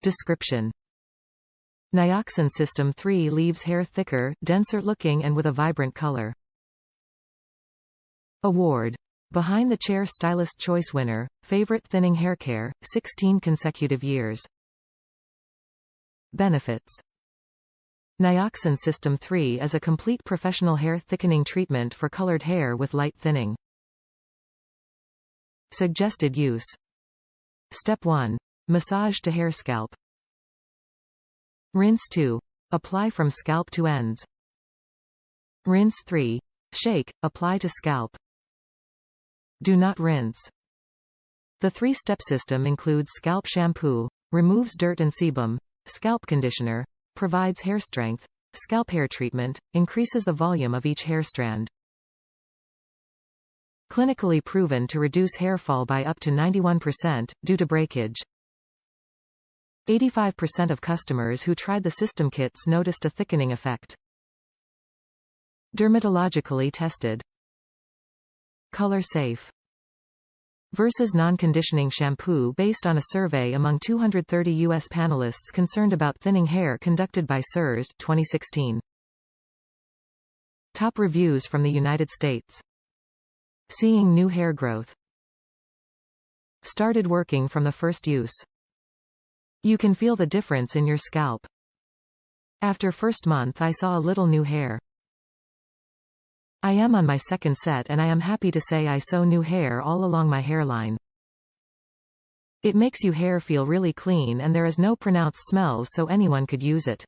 Description: Nioxin System 3 leaves hair thicker, denser looking and with a vibrant color. Award: Behind the Chair Stylist Choice winner, Favorite Thinning Haircare, 16 consecutive years. Benefits: Nioxin System 3 is a complete professional hair thickening treatment for colored hair with light thinning. Suggested use: Step 1. Massage to hair scalp. Rinse 2. Apply from scalp to ends. Rinse 3. Shake, apply to scalp. Do not rinse. The three-step system includes Scalp Shampoo, removes dirt and sebum, Scalp Conditioner, provides hair strength, Scalp Hair Treatment, increases the volume of each hair strand. Clinically proven to reduce hair fall by up to 91%, due to breakage. 85% of customers who tried the system kits noticed a thickening effect. Dermatologically tested. Color safe. Versus non-conditioning shampoo based on a survey among 230 U.S. panelists concerned about thinning hair conducted by SIRS 2016. Top reviews from the United States. Seeing new hair growth. Started working from the first use. You can feel the difference in your scalp. After first month I saw a little new hair. I am on my second set and I am happy to say I saw new hair all along my hairline. It makes your hair feel really clean and there is no pronounced smells, so anyone could use it.